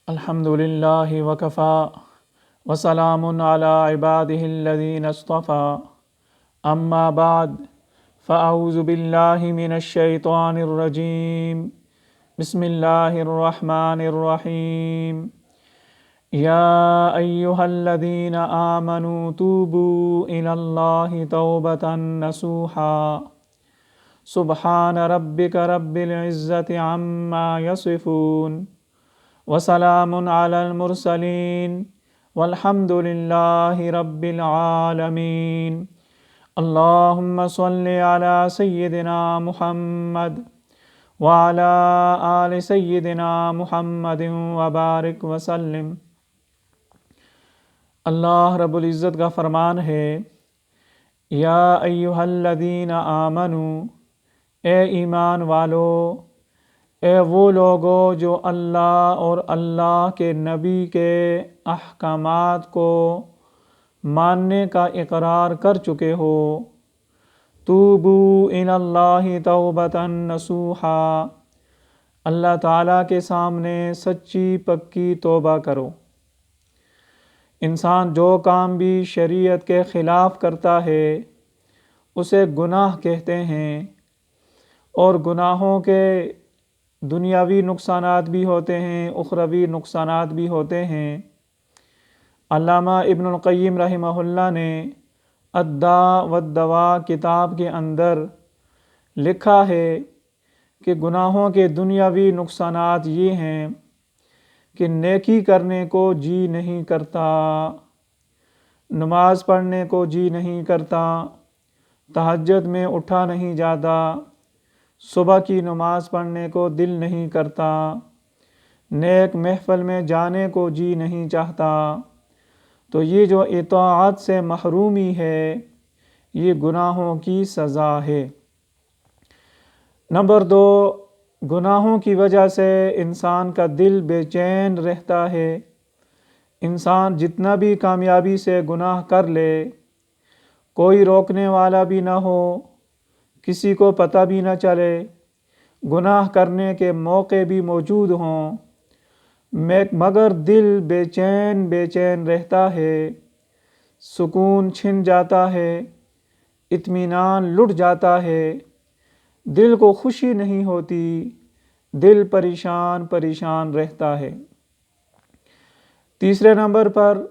الحمد للہ وکفا وسلام علی عبادہ الذین اصطفى اما بعد فاعوذ باللہ من الشیطان الرجیم بسم اللہ الرحمن الرحیم یا ایہا الذین آمنوا توبوا الی اللہ توبۃ نصوحا سبحان ربک رب العزۃ عما یصفون وسلام علی المرسلین والحمد للہ رب العالمین اللہم صل علی سیدنا محمد وعلی آل سیدنا محمد وبارک وسلم۔ اللہ رب العزت کا فرمان ہے، یا ایہا الذین آمنوا، اے ایمان والو، اے وہ لوگو جو اللہ اور اللہ کے نبی کے احکامات کو ماننے کا اقرار کر چکے ہو، توبوا الی اللہ توبۃ نصوحا، اللہ تعالیٰ کے سامنے سچی پکی توبہ کرو۔ انسان جو کام بھی شریعت کے خلاف کرتا ہے اسے گناہ کہتے ہیں، اور گناہوں کے دنیاوی نقصانات بھی ہوتے ہیں، اخروی نقصانات بھی ہوتے ہیں۔ علامہ ابن القیم رحمہ اللہ نے الداء والدواء کتاب کے اندر لکھا ہے کہ گناہوں کے دنیاوی نقصانات یہ ہیں کہ نیکی کرنے کو جی نہیں کرتا، نماز پڑھنے کو جی نہیں کرتا، تہجد میں اٹھا نہیں جاتا، صبح کی نماز پڑھنے کو دل نہیں کرتا، نیک محفل میں جانے کو جی نہیں چاہتا۔ تو یہ جو اطاعت سے محرومی ہے یہ گناہوں کی سزا ہے۔ نمبر 2، گناہوں کی وجہ سے انسان کا دل بے چین رہتا ہے۔ انسان جتنا بھی کامیابی سے گناہ کر لے، کوئی روکنے والا بھی نہ ہو، کسی کو پتہ بھی نہ چلے، گناہ کرنے کے موقع بھی موجود ہوں، مگر دل بے چین رہتا ہے، سکون چھن جاتا ہے، اطمینان لٹ جاتا ہے، دل کو خوشی نہیں ہوتی، دل پریشان رہتا ہے۔ تیسرے نمبر پر،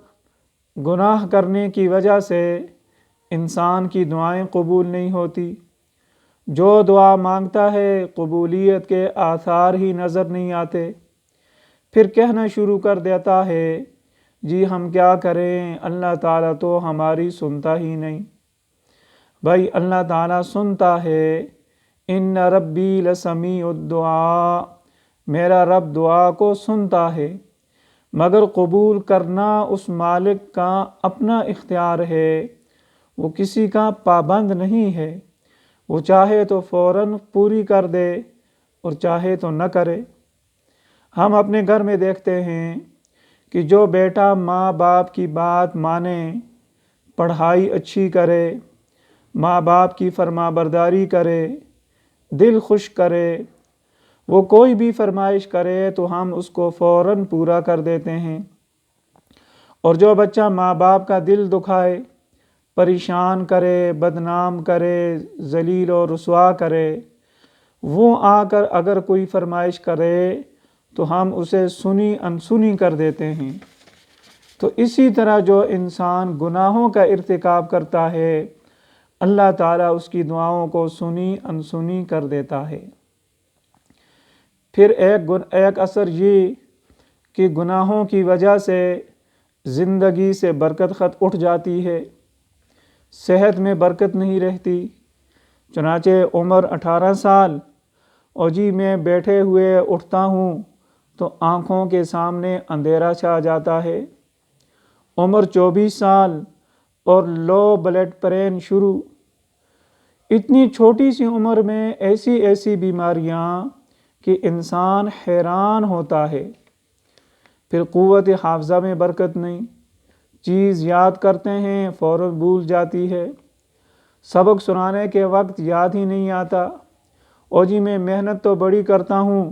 گناہ کرنے کی وجہ سے انسان کی دعائیں قبول نہیں ہوتی۔ جو دعا مانگتا ہے قبولیت کے آثار ہی نظر نہیں آتے، پھر کہنا شروع کر دیتا ہے جی ہم کیا کریں، اللہ تعالیٰ تو ہماری سنتا ہی نہیں۔ بھائی اللہ تعالیٰ سنتا ہے، ان ربی لسمیع الدعاء، میرا رب دعا کو سنتا ہے، مگر قبول کرنا اس مالک کا اپنا اختیار ہے، وہ کسی کا پابند نہیں ہے، وہ چاہے تو فوراً پوری کر دے اور چاہے تو نہ کرے۔ ہم اپنے گھر میں دیکھتے ہیں کہ جو بیٹا ماں باپ کی بات مانے، پڑھائی اچھی کرے، ماں باپ کی فرما برداری کرے، دل خوش کرے، وہ کوئی بھی فرمائش کرے تو ہم اس کو فوراً پورا کر دیتے ہیں۔ اور جو بچہ ماں باپ کا دل دکھائے، پریشان کرے، بدنام کرے، ذلیل و رسوا کرے، وہ آ کر اگر کوئی فرمائش کرے تو ہم اسے سنی انسنی کر دیتے ہیں۔ تو اسی طرح جو انسان گناہوں کا ارتکاب کرتا ہے، اللہ تعالیٰ اس کی دعاؤں کو سنی انسنی کر دیتا ہے۔ پھر ایک اثر یہ کہ گناہوں کی وجہ سے زندگی سے برکت خط اٹھ جاتی ہے، صحت میں برکت نہیں رہتی۔ چنانچہ عمر 18 سال اور جی میں بیٹھے ہوئے اٹھتا ہوں تو آنکھوں کے سامنے اندھیرا چھا جاتا ہے۔ عمر 24 سال اور لو بلڈ پریشر شروع۔ اتنی چھوٹی سی عمر میں ایسی بیماریاں کہ انسان حیران ہوتا ہے۔ پھر قوت حافظہ میں برکت نہیں، چیز یاد کرتے ہیں فوراً بھول جاتی ہے، سبق سنانے کے وقت یاد ہی نہیں آتا، اور جی میں محنت تو بڑی کرتا ہوں